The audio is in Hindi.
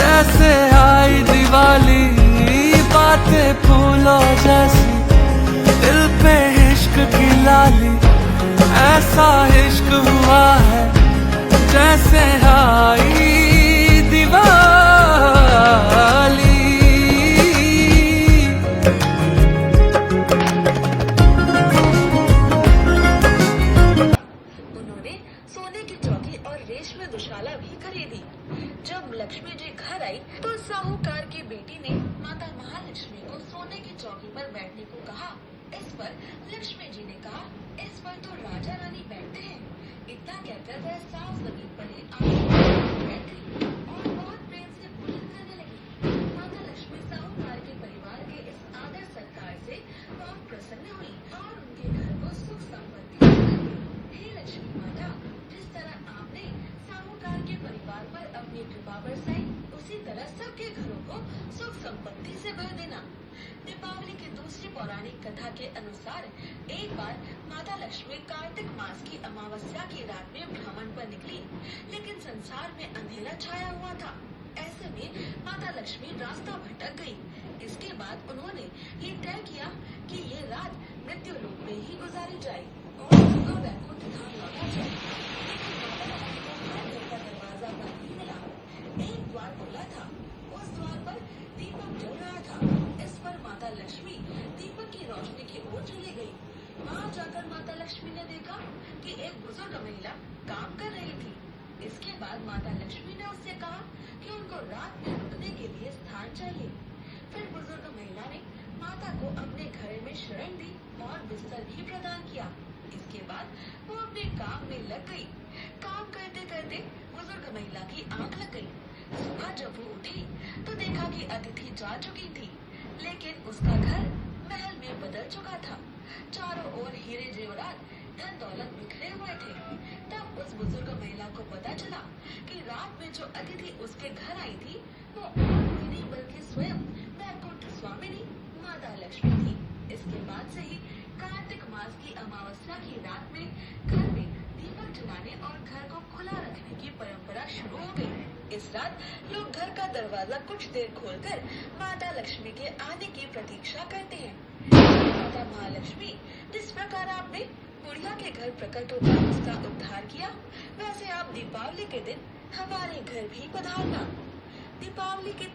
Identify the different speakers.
Speaker 1: जैसे आई दिवाली, बातें फूलों जैसी, दिल पे इश्क की लाली, ऐसा इश्क हुआ है जैसे आई दिवाली।
Speaker 2: उन्होंने सोने की चौकी और रेशमी दुशाला भी खरीदी। जब लक्ष्मी जी घर आई तो साहूकार की बेटी ने माता महालक्ष्मी को सोने की चौकी पर बैठने को कहा। इस पर लक्ष्मी जी ने कहा, इस पर तो राजा रानी बैठते हैं। इतना कहकर वह साफ जमीन पर ही बैठ गई और बहुत प्रेम से पूजन करने लगी। माता लक्ष्मी साहूकार के परिवार के इस आदर सत्कार से बहुत प्रसन्न हुई और उनके घर को सुख संपत्ति से भर गई। हे लक्ष्मी माता, जिस तरह आपने साहूकार के परिवार पर अपनी कृपा बरसाई, उसी तरह सबके घरों को सुख संपत्ति से भर देना। दीपावली की दूसरी पौराणिक कथा के अनुसार एक बार माता लक्ष्मी कार्तिक मास की अमावस्या की रात में भ्रमण पर निकली, लेकिन संसार में अंधेरा छाया हुआ था। ऐसे में माता लक्ष्मी रास्ता भटक गई। इसके बाद उन्होंने ये तय किया कि ये रात मृत्यु लोक में ही गुजारी जाए और सुबह वैकुंठ धाम लौटा जाए। लेकिन माता लक्ष्मी को घर का दरवाजा बंद ही मिला। एक द्वार खुला था, उस द्वार पर दीपक जल रहा था। इस पर माता लक्ष्मी दीपक की रोशनी की ओर चली गई। वहाँ जाकर माता लक्ष्मी ने देखा कि एक बुजुर्ग महिला काम कर रही थी। इसके बाद माता लक्ष्मी ने उससे कहा कि उनको रात में रुकने के लिए स्थान चाहिए। फिर बुजुर्ग महिला ने माता को अपने घर में शरण दी और बिस्तर भी प्रदान किया। इसके बाद वो अपने काम में लग गई। काम करते करते बुजुर्ग महिला की आंख लग गई। सुबह जब वो उठी तो देखा कि अतिथि जा चुकी थी, लेकिन उसका घर महल में बदल चुका था। चारों ओर हीरे जेवरात धन दौलत बिखरे हुए थे। तब उस बुजुर्ग महिला को पता चला कि रात में जो अतिथि उसके घर आई थी वो और कोई नहीं बल्कि स्वयं वैकुंठ स्वामिनी माता लक्ष्मी थी। इसके बाद से ही कार्तिक मास की अमावस्या की रात में घर में दीपक जलाने और घर को खुला रखने की परंपरा शुरू हो गई। इस रात लोग घर का दरवाजा कुछ देर खोलकर माता लक्ष्मी के आने की प्रतीक्षा करते हैं। माता महालक्ष्मी, जिस प्रकार आपने बुढ़िया के घर प्रकट होकर उसका उद्धार किया, वैसे आप दीपावली के दिन हमारे घर भी पधारना। दीपावली के